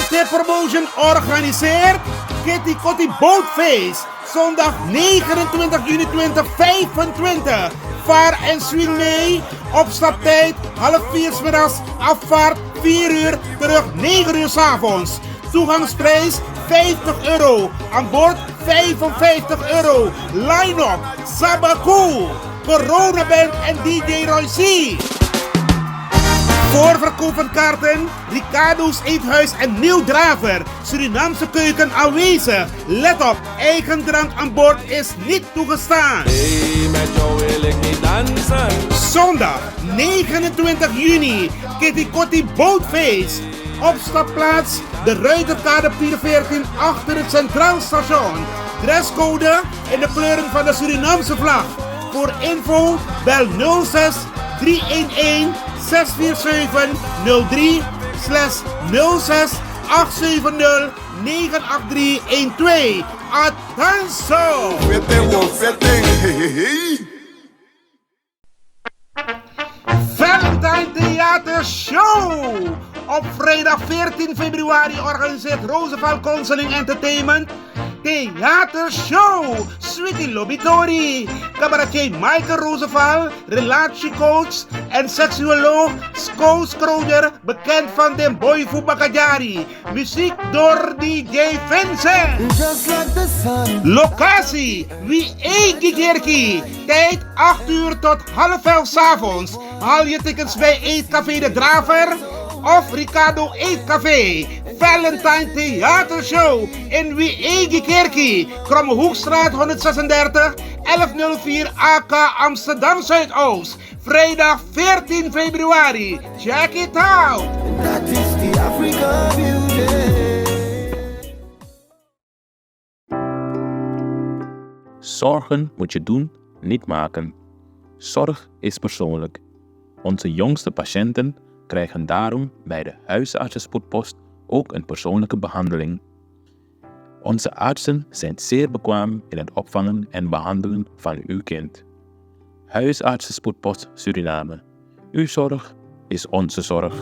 Tip Promotion organiseert Kitty Kotti Bootfeest. Zondag 29 juni 2025. Vaar en zwing mee. Opstaptijd 3:30 's middags. Afvaart 4 uur. Terug 9 uur 's avonds. Toegangsprijs €50. Aan boord €55. Line-up Sabaku, Corona Band en DJ Roy C. Voorverkoop van kaarten, Ricardo's Eethuis en Nieuw Draver. Surinaamse keuken aanwezig. Let op, eigen drank aan boord is niet toegestaan. Hey, met jou wil ik niet dansen. Zondag 29 juni, Kitty Kotti Bootfeest. Opstapplaats, de Ruiterkade 14 achter het Centraal Station. Dresscode in de kleuren van de Surinaamse vlag. Voor info bel 06 311 647 03/06 870 98312. Attenzo! Valentine Theater Show! Op vrijdag 14 februari organiseert Roosevelt Counseling Entertainment Theatershow. Sweetie Lobitori, cabaretier Michael Roosevelt, relatiecoach en seksuoloog Sko Schrooder, bekend van Den Boy Bakajari. Muziek door DJ Vincent. Locatie, Wie Eetgekerkie. Tijd 8 uur tot 10:30 's avonds. Haal je tickets bij Eetcafé De Draver of Ricardo Eetcafé. Valentine Theatershow in Wiegekerkie, Krommehoekstraat 136, 1104 AK Amsterdam Zuidoost. Vrijdag 14 februari. Check it out! That is the African beauty. Zorgen moet je doen, niet maken. Zorg is persoonlijk. Onze jongste patiënten krijgen daarom bij de huisartsenspoedpost ook een persoonlijke behandeling. Onze artsen zijn zeer bekwaam in het opvangen en behandelen van uw kind. Huisartsenspoedpost Suriname. Uw zorg is onze zorg.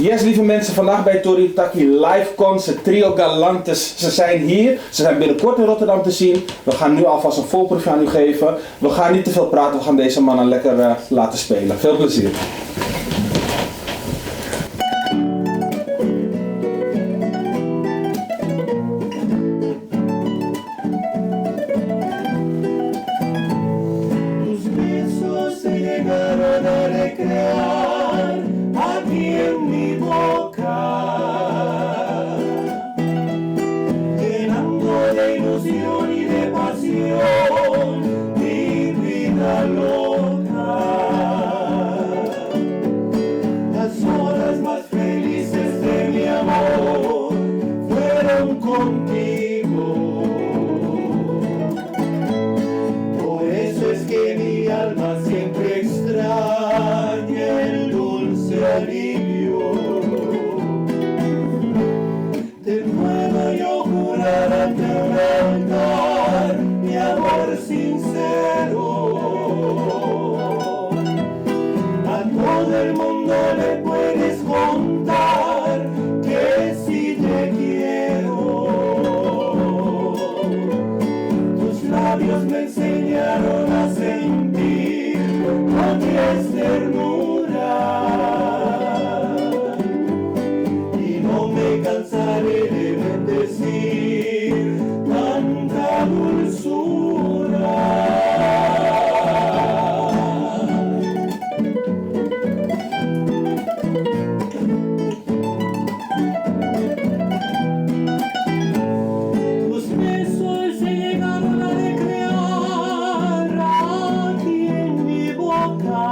Yes, lieve mensen, vandaag bij Tori Taki live concert Trio Galantes. Ze zijn hier, ze zijn binnenkort in Rotterdam te zien. We gaan nu alvast een voorproefje aan u geven. We gaan niet te veel praten, we gaan deze mannen lekker laten spelen. Veel plezier. labios me enseñaron a sentir lo que es ternura. Y no me cansaré de bendecir tanta dulzura. Tus besos llegaron a recrear aquí en mi boca,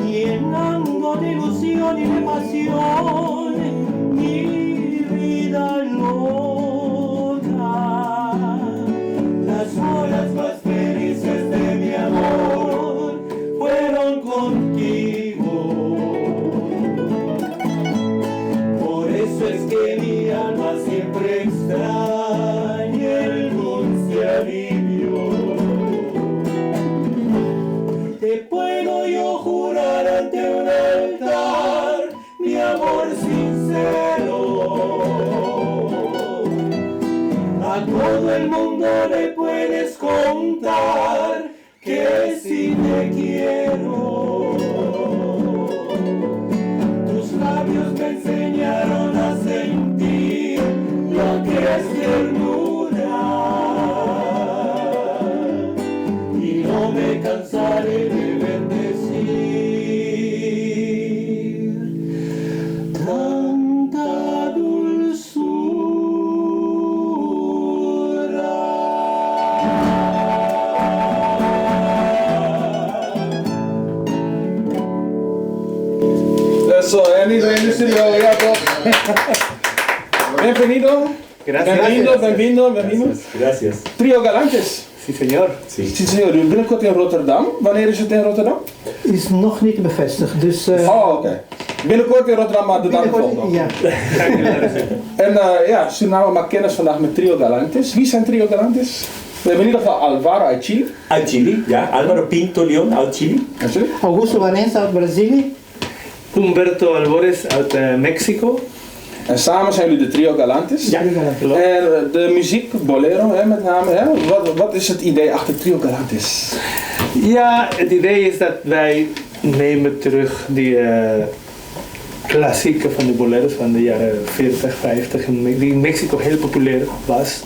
llenando de ilusión y de pasión mi vida loca. Las horas más felices de mi amor fueron contigo. Por eso es que mi alma siempre extraña el dulce alivio. Te puedo yo jurar ante un altar mi amor sincero. A todo el mundo le puedes contar que si te quiero. Tus labios me enseñaron a sentir lo que es ternura. Y no me cansaré de bendecir tanta dulzura. Eso, iedereen in de studio, ja toch? Bienvenido. Bienvenido. Gracias. Trio Galantes. Sí, señor. Sí, señor. Binnenkort in Rotterdam. Wanneer is het in Rotterdam? Is nog niet bevestigd, dus... Oh, oké. Binnenkort in Rotterdam, maar de dag erop. Ja. En ja, Suriname maakt kennis vandaag met Trio Galantes. Wie zijn Trio Galantes? We hebben in ieder geval Alvaro uit Chile. Uit Chili, ja. Álvaro Pinto León uit Chili. Augusto Valença uit Brazilië. Humberto Alvarez uit Mexico. En samen zijn jullie de Trio Galantes. Ja, klopt. En de muziek, bolero hè, met name. Hè? Wat is het idee achter Trio Galantes? Ja, het idee is dat wij nemen terug die klassieken van de boleros van de jaren 40, 50, die in Mexico heel populair was.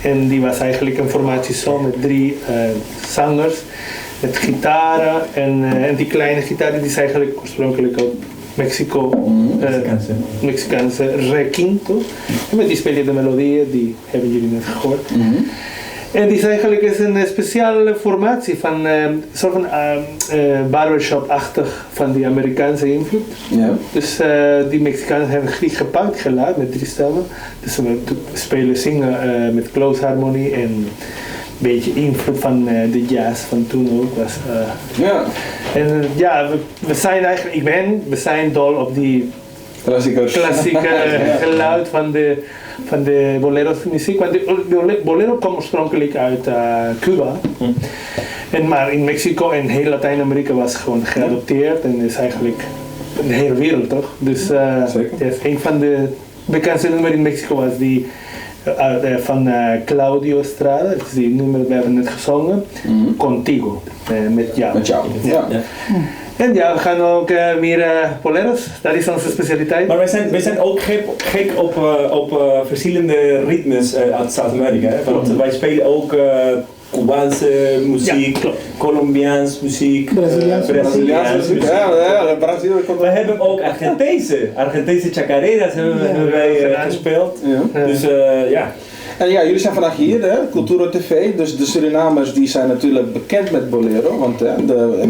En die was eigenlijk een formatie zo met 3 zangers, met gitaren en die kleine gitaren die is eigenlijk oorspronkelijk uit Mexico, Mexicaanse requinto. En met die spelen de melodieën, die hebben jullie net gehoord. En die is eigenlijk een speciale formatie van een soort van barbershop-achtig van die Amerikaanse invloed. Ja. Dus die Mexicanen hebben die gepakt geluid met 3 stemmen. Dus we spelen zingen met close harmonie en een beetje invloed van de jazz van toen ook was. Ja. En ja, we zijn eigenlijk, we zijn dol op die klassieke geluid van de boleros muziek. Want de bolero komt oorspronkelijk uit Cuba. En maar in Mexico en heel Latijns-Amerika was gewoon geadopteerd en is eigenlijk de hele wereld toch. Dus een van de bekendste nummers in Mexico was die van Claudio Estrada, dus die nummer we hebben net gezongen, Contigo, met jou. Met jou, ja. En ja, we gaan ook meer boleros, dat is onze specialiteit. Maar wij zijn ook gek op verschillende ritmes uit Zuid-Amerika. Want wij spelen ook Cubaanse muziek, ja, Colombiaans muziek, Braziliaanse muziek. Ja, Brazilië. We hebben ook Argentijnse chacareras hebben wij gespeeld. Ja. Dus ja. En ja, jullie zijn vandaag hier, hè, Cultura TV, dus de Surinamers die zijn natuurlijk bekend met bolero, want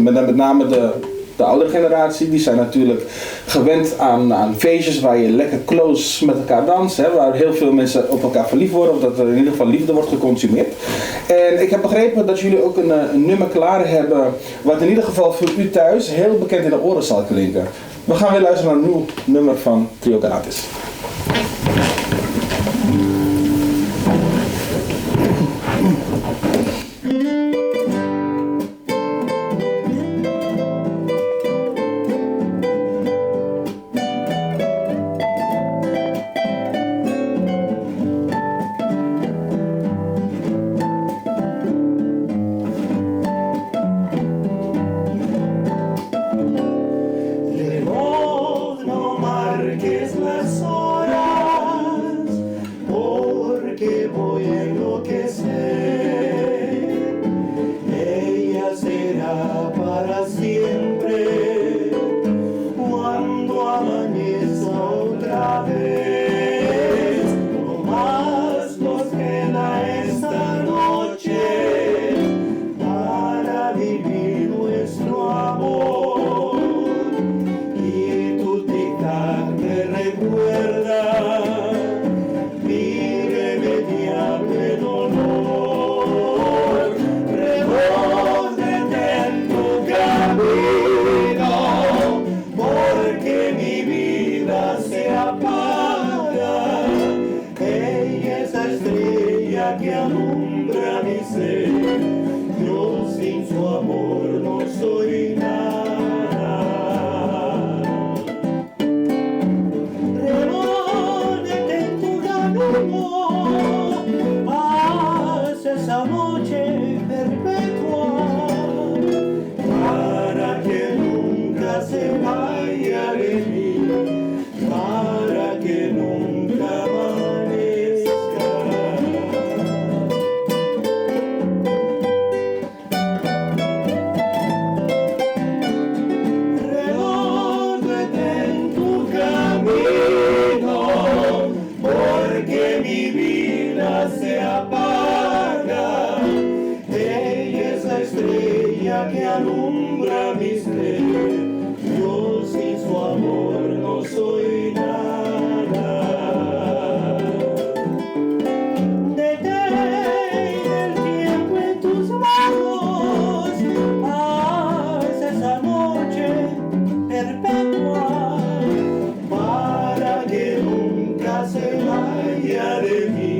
met name de oudere generatie, die zijn natuurlijk gewend aan feestjes waar je lekker close met elkaar danst, hè, waar heel veel mensen op elkaar verliefd worden, of dat er in ieder geval liefde wordt geconsumeerd. En ik heb begrepen dat jullie ook een nummer klaar hebben, wat in ieder geval voor u thuis heel bekend in de oren zal klinken. We gaan weer luisteren naar een nieuw nummer van Trio Galantes. estrella que alumbra mi ser. Yo sin su amor no soy nada. Reúnete en tu gran amor, haz esa noche perpetua, para que nunca se vaya de mí, para que nunca amanezca. Reúnete en tu camino, porque mi vida se apaga. Ella es la estrella que alumbra mi ser. Yo sin su amor no soy nada. Detén el tiempo en tus manos, haz esa noche perpetua, para que nunca se vaya de mí,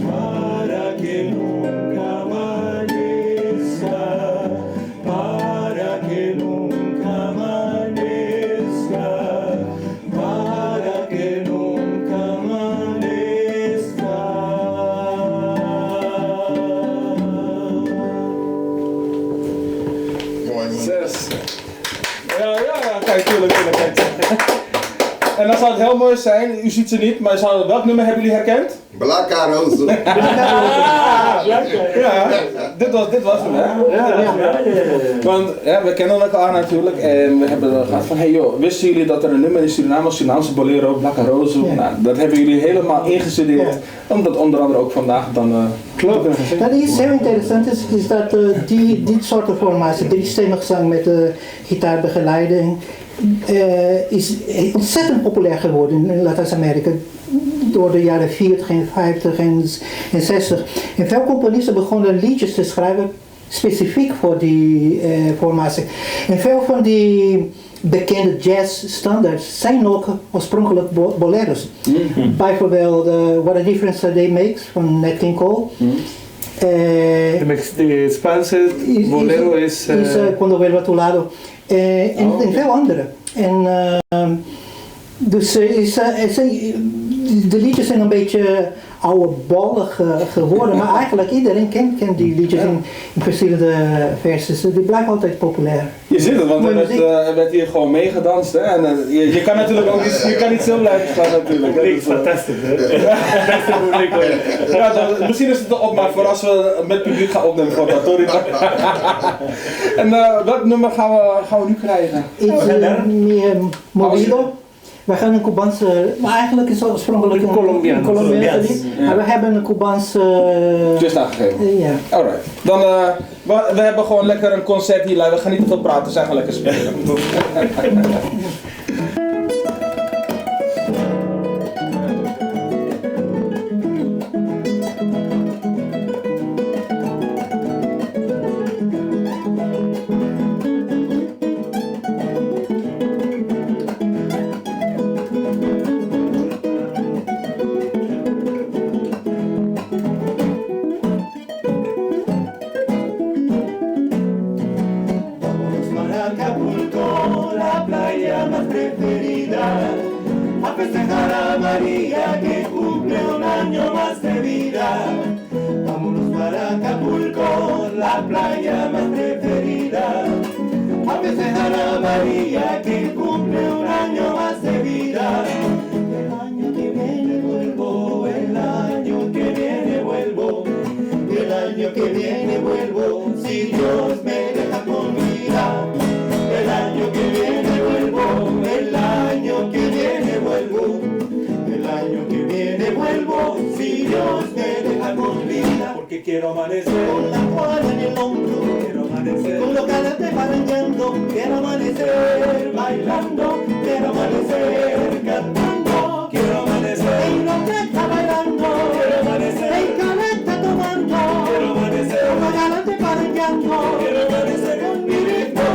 para que nunca amanezca, para que nunca amanezca, para que nunca amanezca. Zes. Ja, kijk, tuurlijk. En dan zou het heel mooi zijn, u ziet ze niet, maar welk nummer hebben jullie herkend? Blaka Roze. Ja, dit was hem, hè? Want ja, we kennen elkaar natuurlijk en we hebben gehad van, hey joh, wisten jullie dat er een nummer in Suriname, Surinaamse bolero, Blaka Roze? Nou, dat hebben jullie helemaal ingestudeerd, omdat onder andere ook vandaag dan... Klopt. Wat is heel interessant is dat dit soort formatie, driestemmig zang met gitaarbegeleiding, is ontzettend populair geworden in Latijns-Amerika door de jaren 40 en 50 en 60. En veel componisten begonnen liedjes te schrijven specifiek voor die formatie. En veel van die bekende jazzstandards zijn ook oorspronkelijk boleros. Bijvoorbeeld What a Difference a Day Makes van Nat King Cole. De Spaanse bolero is... Cuando vuelva a tu lado. En veel andere. En dus de liedjes zijn een beetje oudebollig geworden, maar eigenlijk iedereen kent die liedjes in verschillende versies. Die blijven altijd populair. Je ziet het, want er werd hier gewoon meegedanst, hè? En je kan natuurlijk ook niet, je kan niet zo blijven staan natuurlijk. Dat is fantastisch, hè? Ja, misschien is het de opmaak voor als we met publiek gaan opnemen voor dat, sorry. En welk nummer gaan we nu krijgen? Iets meer movido. We gaan een Cubaanse, maar eigenlijk is het oorspronkelijk een Colombiaanse lied, maar we hebben een Cubaanse... Twist aangegeven? Ja. Alright. Dan, we hebben gewoon lekker een concert hier, we gaan niet te veel praten, we zijn gewoon lekker spelen. A festejar a María que cumple un año más de vida. Vámonos para Acapulco, la playa más preferida. A festejar a María que cumple un año más de vida. El año que viene vuelvo, el año que viene vuelvo. El año que viene vuelvo, si Dios me deja con vida. El año que viene vuelvo, el año que viene vuelvo. El año que viene vuelvo, si Dios me deja con vida. Porque quiero amanecer con la toalla en el hombro. Quiero amanecer con los calantes bailando. Quiero amanecer bailando. Quiero amanecer cantando. Quiero amanecer en la orquesta bailando. Quiero amanecer en caleta tomando. Quiero amanecer con los calantes bailando. Quiero amanecer con mi ritmo.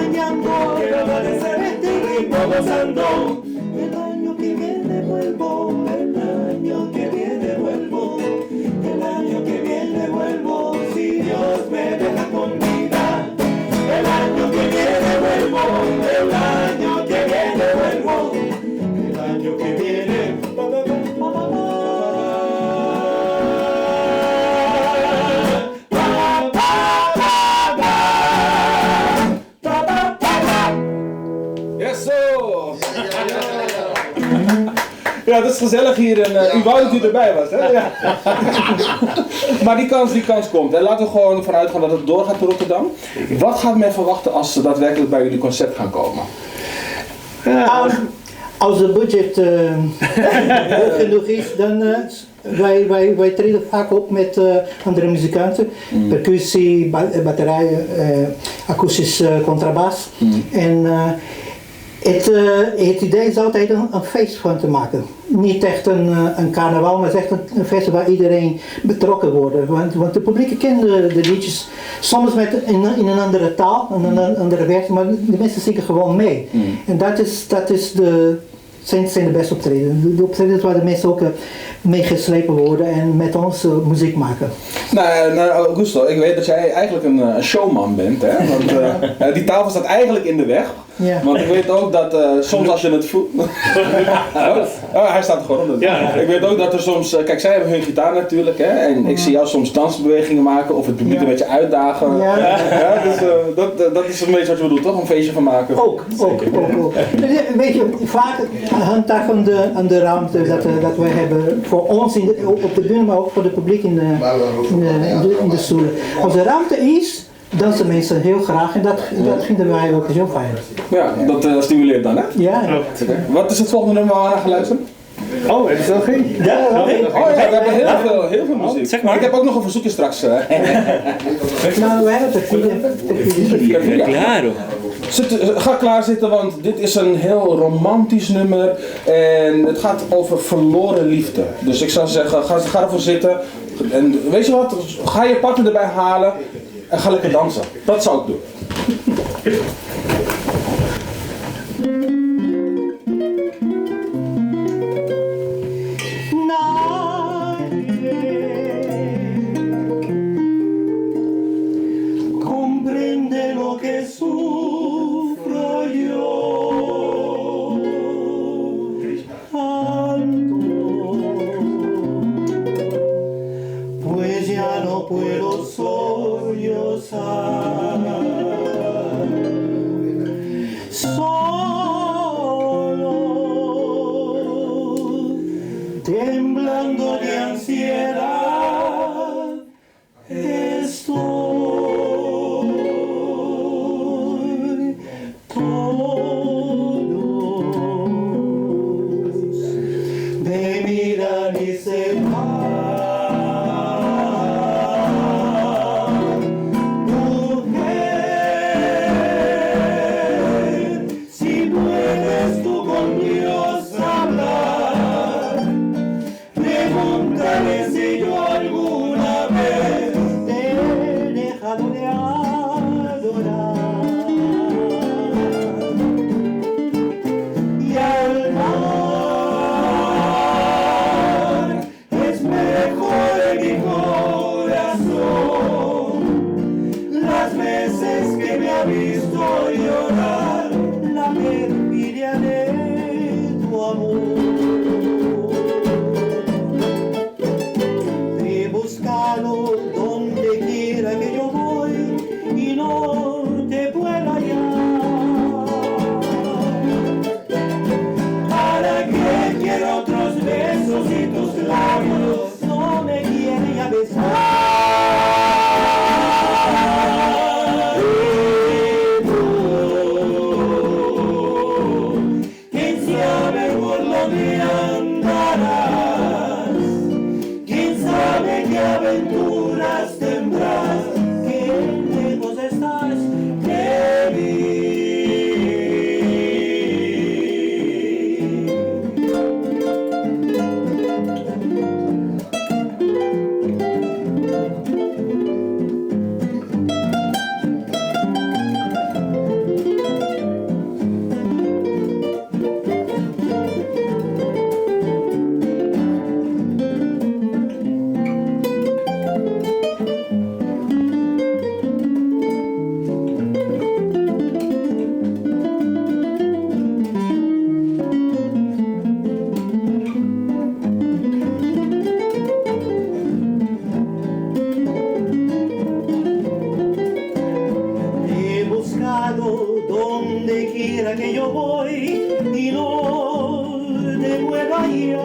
soñando que va a amanecer este ritmo gozando. El año que viene vuelvo, el año que viene vuelvo, el año que viene vuelvo, si Dios me deja con vida. El año que viene vuelvo, el año que viene vuelvo, el año que viene. Ja, dat is gezellig hier en u wou dat u erbij was, hè? Ja. Maar die kans komt. En laten we gewoon vanuit gaan dat het doorgaat in Rotterdam. Wat gaat men verwachten als ze daadwerkelijk bij jullie concept gaan komen? Als het budget hoog genoeg is, dan wij treden vaak op met andere muzikanten. Percussie, batterijen, akoestisch contrabas. En het idee is altijd een feest van te maken. Niet echt een carnaval, maar het is echt een feest waar iedereen betrokken wordt. Want de publiek kent de liedjes soms in een andere taal, in een andere werking, maar de mensen zingen gewoon mee. En dat is zijn de beste optreden. De optredens waar de mensen ook meegeslepen worden en met ons muziek maken. Nou, Augusto, ik weet dat jij eigenlijk een showman bent, hè? Want die tafel staat eigenlijk in de weg. Ja. Want ik weet ook dat soms als je het voelt... hij staat er gewoon op. Ja. Ik weet ook dat er soms... kijk, zij hebben hun gitaar natuurlijk, hè? En ik zie jou soms dansbewegingen maken of het publiek een beetje uitdagen. Ja. Ja, dus dat is een beetje wat je bedoelt, toch? Een feestje van maken. Ook. Weet je, vaak hangt daar aan de ruimte dat wij hebben voor ons op de bühne, maar ook voor het publiek in de stoelen. Als er ruimte is, dansen mensen heel graag en dat vinden wij ook heel fijn. Ja, dat stimuleert dan, hè? Ja. Okay. Wat is het volgende nummer waar we naar gaan luisteren? Oh, heb je zo geen? Ja, we hebben heel veel muziek. Zeg maar. Ik heb ook nog een verzoekje straks. Nou, we hebben het Claro. Ga klaar zitten, want dit is een heel romantisch nummer en het gaat over verloren liefde. Dus ik zou zeggen, ga ervoor zitten en weet je wat, ga je partner erbij halen en ga lekker dansen. Dat zou ik doen. Comprende lo que sufro yo. Pues ya no puedo sollozar. Solo, temblando de ansiedad, estoy. Todos me miran y se van. donde quiera que yo voy y no te puedo hallar.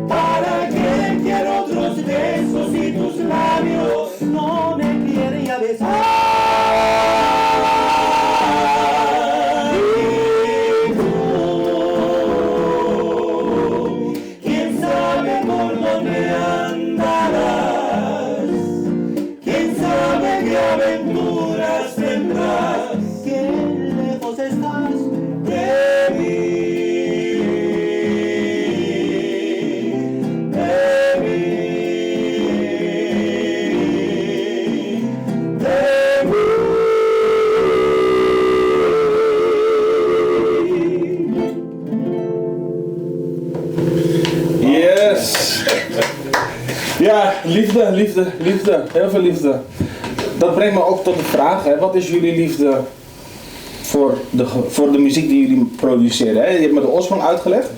¿Para qué quiero otros besos si tus labios no me quieren ya besar? Y tú, ¿quién sabe por dónde andarás? ¿Quién sabe qué aventuras tendrás? ¿Qué lejos estás de mí? Yes! Ja, liefde, liefde, liefde. Heel veel liefde. Dat brengt me ook tot de vraag, hè. Wat is jullie liefde voor de muziek die jullie produceren? Hè? Je hebt me de oorsprong uitgelegd.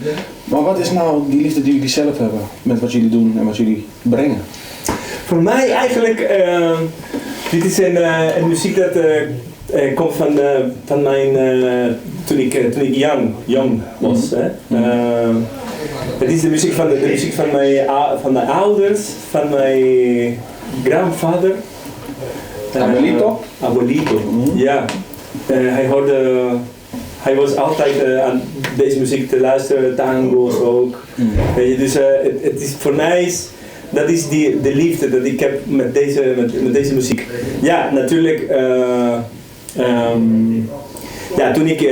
Maar wat is nou die liefde die jullie zelf hebben met wat jullie doen en wat jullie brengen? Voor mij eigenlijk, dit is een muziek dat komt van mijn, toen ik jong was. Hè. Het is de muziek van mijn ouders, van mijn grandvader. Abuelito? Abuelito, ja. Hij was altijd aan deze muziek te luisteren, tango's ook. Dus het is voor mij, dat is de liefde dat ik heb met deze muziek. Ja, natuurlijk, toen ik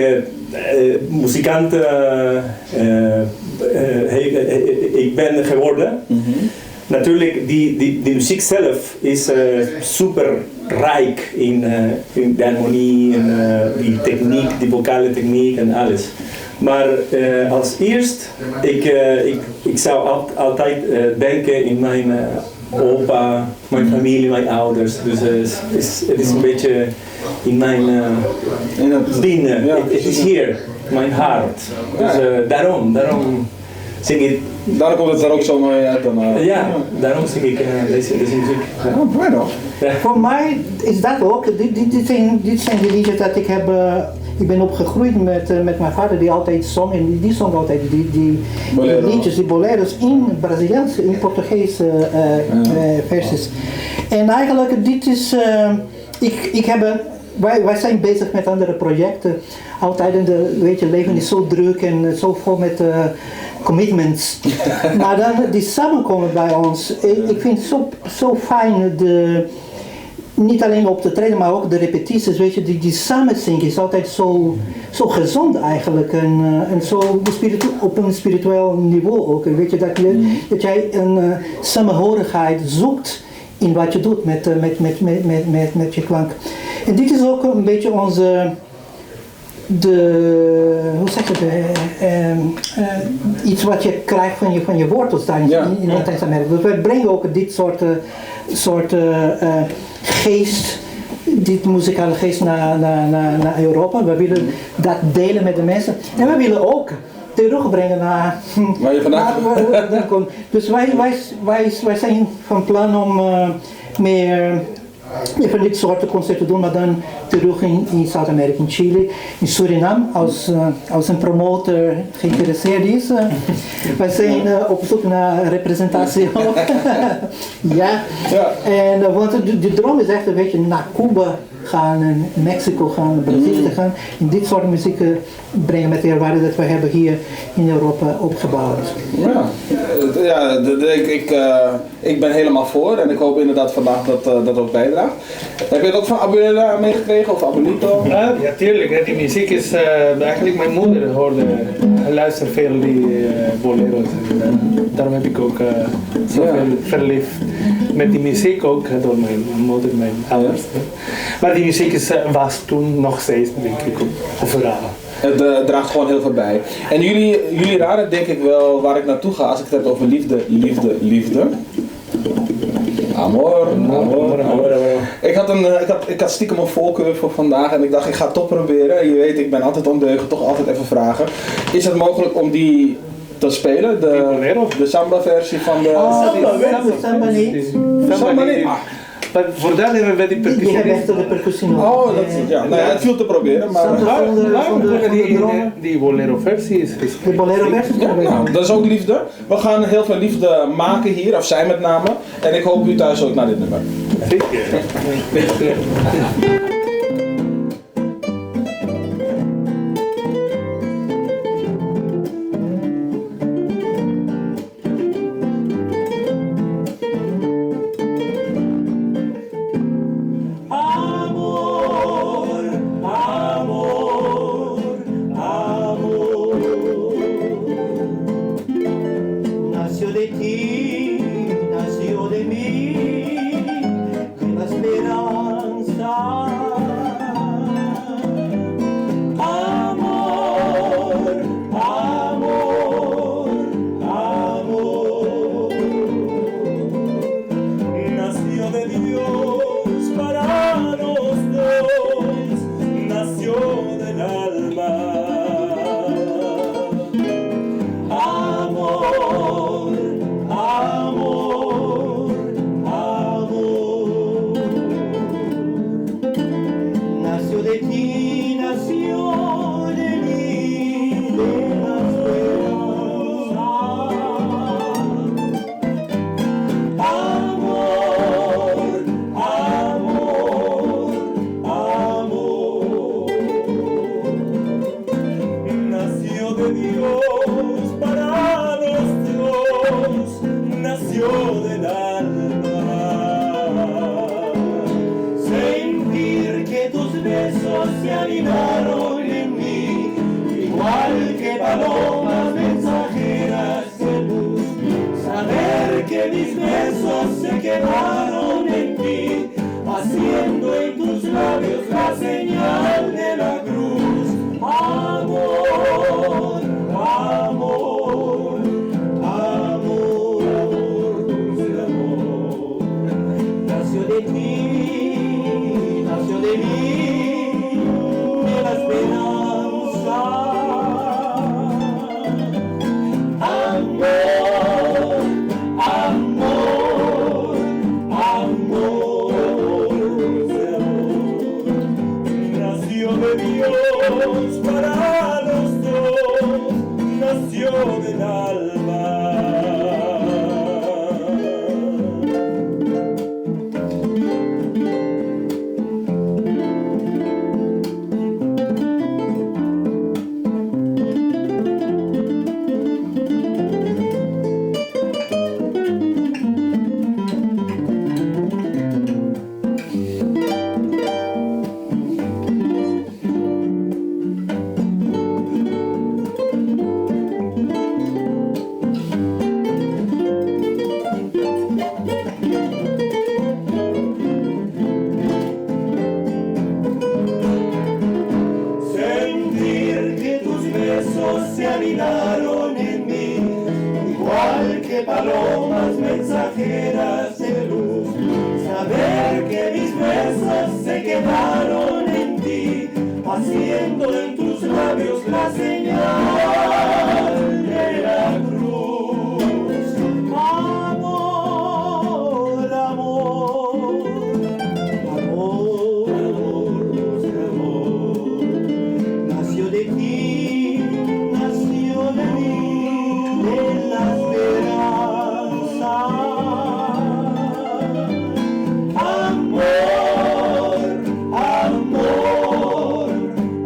muzikant ik ben geworden, natuurlijk die muziek zelf is super rijk in de harmonie en die techniek, die vocale techniek en alles. Maar als eerst, ik zou altijd denken in mijn opa, mijn familie, mijn ouders. Dus het is een beetje in mijn binnen. Het is hier, mijn hart. Dus daarom zing ik. Daarom komt het er ook zo mooi uit dan. Ja, daarom zing ik deze muziek. Ja, bueno. Voor mij is dat ook. Dit zijn de liedjes dat ik heb. Ik ben opgegroeid met mijn vader die altijd zong en die zong altijd die liedjes, die boleros in Braziliaans, in Portugees versies. En eigenlijk dit is, wij zijn bezig met andere projecten. Altijd weet je, leven is zo druk en zo vol met commitments. Maar dan die samenkomen bij ons, ik vind het zo fijn niet alleen op te treden, maar ook de repetities, weet je, die samenzingen is altijd zo gezond eigenlijk en zo op een spiritueel niveau ook. Weet je, dat jij een samenhorigheid zoekt in wat je doet met je klank. En dit is ook een beetje onze, hoe zeg je het, iets wat je krijgt van je wortels daar in Latijns-Amerika. Dus wij brengen ook dit soort geest, dit muzikale geest naar Europa. We willen dat delen met de mensen. En we willen ook terugbrengen naar waar je vandaan komt. Dus wij zijn van plan om meer van dit soort concerten doen, maar dan terug in Zuid-Amerika, in Chili, in Suriname, als een promotor geïnteresseerd is. Wij zijn op zoek naar representatie ook. Ja. En want de droom is echt een beetje naar Cuba gaan, en Mexico gaan, Brazilië te gaan, en dit soort muziek brengen met de ervaring dat we hebben hier in Europa opgebouwd. Ik ben helemaal voor en ik hoop inderdaad vandaag dat ook bijdraagt. Heb je het ook van Abuela meegekregen of Abuelito? Ja, tuurlijk. Die muziek is eigenlijk mijn moeder hoorde. Hij luistert veel die boleros. Daarom heb ik ook zoveel verliefd met die muziek ook door mijn moeder, mijn ouders. Maar die muziek was toen nog steeds, denk ik, overal. Het draagt gewoon heel veel bij. En jullie raden denk ik wel waar ik naartoe ga als ik het heb over liefde. Amor. Ik had stiekem een voorkeur voor vandaag en ik dacht ik ga het toch proberen. Je weet, ik ben altijd ondeugend, toch altijd even vragen. Is het mogelijk om die te spelen? De samba versie van de... Samba niet. Maar voordat hebben we die Die hebben percussie. echt de percussie nog. Oh, dat is, ja. Nou ja, het viel te proberen, maar... Die bolero versie is De bolero versie Ja, nou, dat is ook liefde. We gaan heel veel liefde maken hier, of zij met name. En ik hoop u thuis ook naar dit nummer. Nació de ti, nació de mí, de la esperanza. Amor, amor, amor. Nació de Dios para los dos, nació del alma. Amor, amor, amor. Nació de ti, nació de mí, de la esperanza. Amor, amor, amor. Nació de Dios para los dos, nació del alma. Sentir que tus besos se anidaron en mí, igual que palomas mensajeras de luz. Saber que mis besos se quedaron en ti, haciendo en tus labios la señal de la cruz. Amor, amor, amor, dulce amor. Nació de ti, nació de mí, de la esperanza. Amor, amor, amor, dulce amor. Nació de Dios para los dos, nació del alma. Sentir que tus besos se anidaron en mí, igual que palomas mensajeras de luz. Saber que mis besos se quedaron en ti, haciendo en tus labios la señal de la cruz. Amor, amor, amor, dulce amor. Nació de ti, nació de mí, de la esperanza. Amor, amor,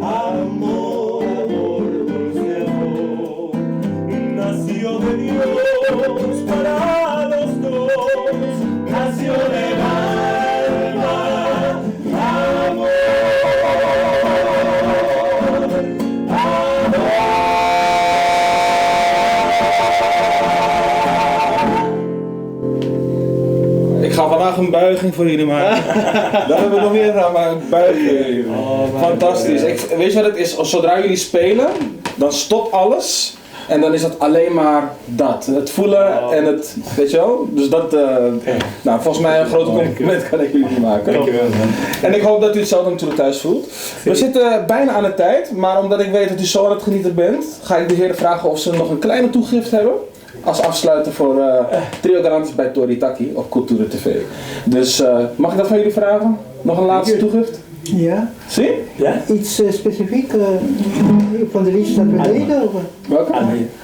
amor, dulce amor. Nació de Dios para los dos, nació del alma. Amor, Ik ga vandaag een buiging voor jullie maken. Dat hebben we nog meer gedaan, maar een buiging. Fantastisch. Weet je wat het is? Zodra jullie spelen, dan stopt alles. En dan is het alleen maar dat. Het voelen en het, weet je wel? Dus dat, nou volgens mij een groot compliment kan ik jullie maken. Dankjewel. En ik hoop dat u hetzelfde natuurlijk thuis voelt. We zitten bijna aan de tijd, maar omdat ik weet dat u zo aan het genieten bent, ga ik de heren vragen of ze nog een kleine toegift hebben. als afsluiter voor Trio Galantis bij Tori Taki op Cultura TV. Dus mag ik dat van jullie vragen? Nog een laatste toegift? Ja. Zie? Ja? Iets specifiek van de liedjes dat we deden? Of? Welke?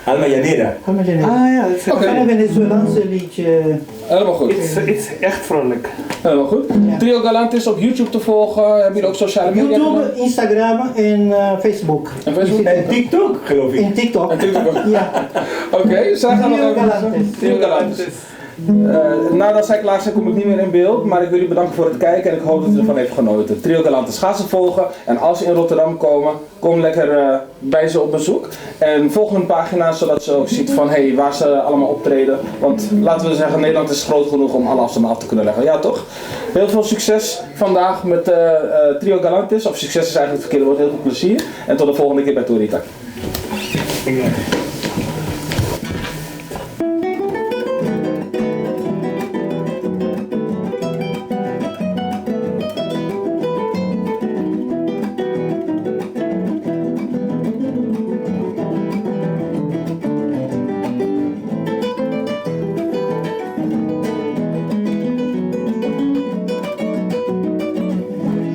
Alma Llanera. Alma Llanera. Ah ja, dat is Oké. Van een Venezolaanse liedje. Helemaal goed. iets echt vrolijk. Helemaal goed. Ja. Trio Galantis op YouTube te volgen. Hebben jullie ook sociale media? YouTube, Instagram en Facebook. En Facebook? En TikTok, geloof ik. En TikTok. En TikTok ook. Ja. Oké, zij gaan nog Trio even... Galantis. Trio Galantis. Nadat zij klaar zijn kom ik niet meer in beeld, maar ik wil jullie bedanken voor het kijken en ik hoop dat u ervan heeft genoten. Trio Galantis, ga ze volgen en als ze in Rotterdam komen, kom lekker bij ze op bezoek. En volg hun pagina zodat ze ook ziet van hey, waar ze allemaal optreden. Want laten we zeggen, Nederland is groot genoeg om alle afstanden af te kunnen leggen. Ja toch? Heel veel succes vandaag met Trio Galantis, of succes is eigenlijk het verkeerde woord, heel veel plezier. En tot de volgende keer bij Tori Taki.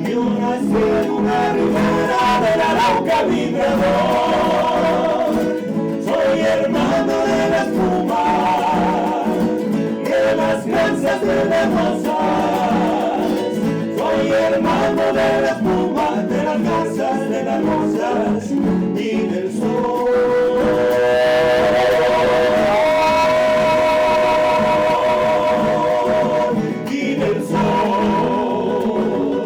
Yo nací en una ribera del Arauca vibrador. Soy hermano de la espuma, de las garzas de las rosas. Soy hermano de la espuma, de las garzas de las rosas y del sol. Y del sol.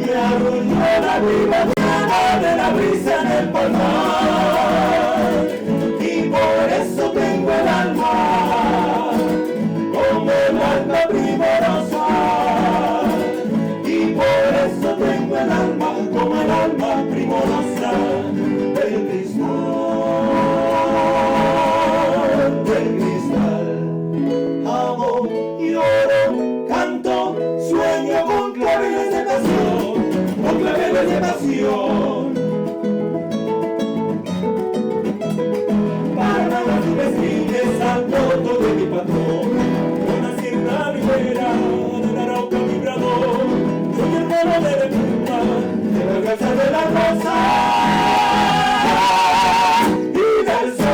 Me arrulló la viva de la brisa en el palmar y por eso tengo el alma como el alma primorosa y por eso tengo el alma como el alma primorosa del cristal. Amo, lloro, canto, sueño con claveles de pasión, con claveles de pasión. Para las nubes al voto de mi patrón, yo nací en una ribera del Arauca vibrador. Soy hermano de la espuma, de la garza de la rosa y del sol.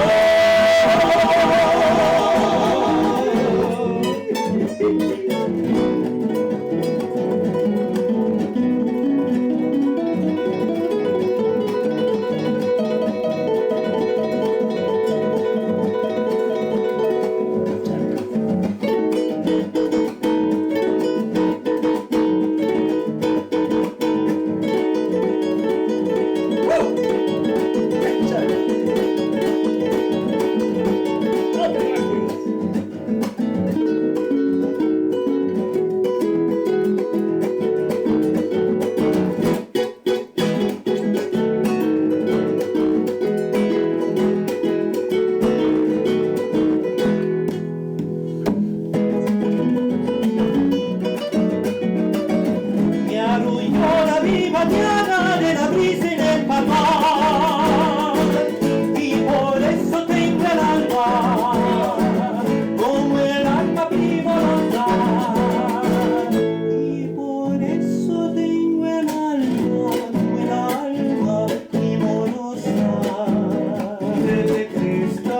Me arrulló la viva mañana de la brisa en el palmar y por eso tengo el alma como el alma primorosa y por eso tengo el alma como el alma primorosa del cristal.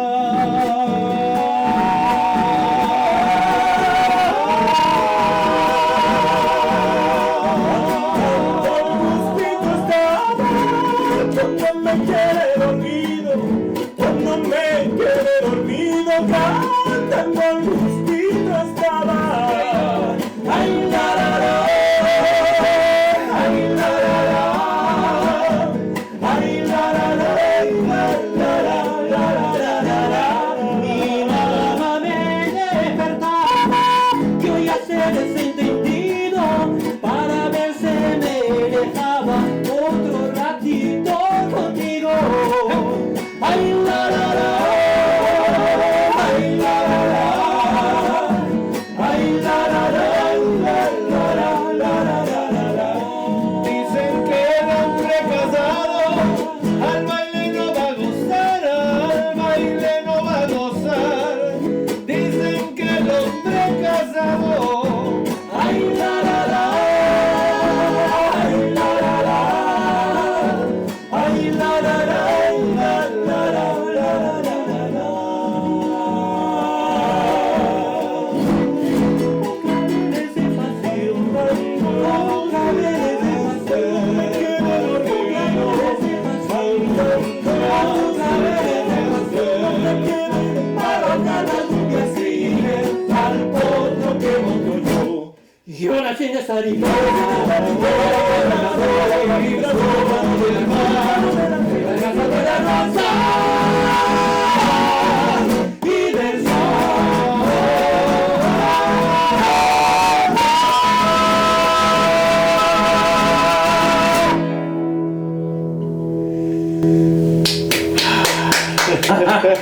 chingas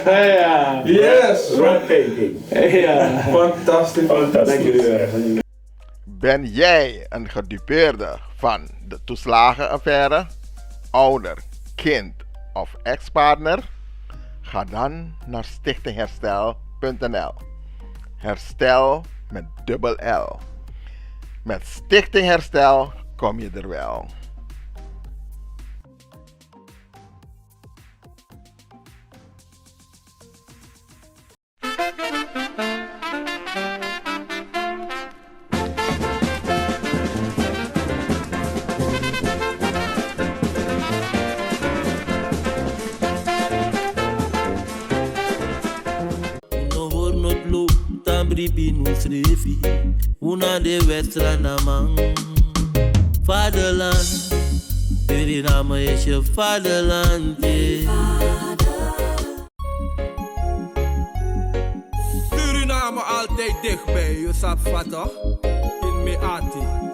Ja. Yes! Breathtaking. Ja. Fantastisch. Dank jullie wel. Ben jij een gedupeerde van de toeslagenaffaire, ouder, kind of ex-partner? Ga dan naar stichtingherstel.nl. Herstel met dubbel L. Met Stichting Herstel kom je er wel. Una de wedstrijd naar man. Vaderland, Suriname is je vaderland. Suriname altijd dichtbij, je sapt wat toch? In Meati.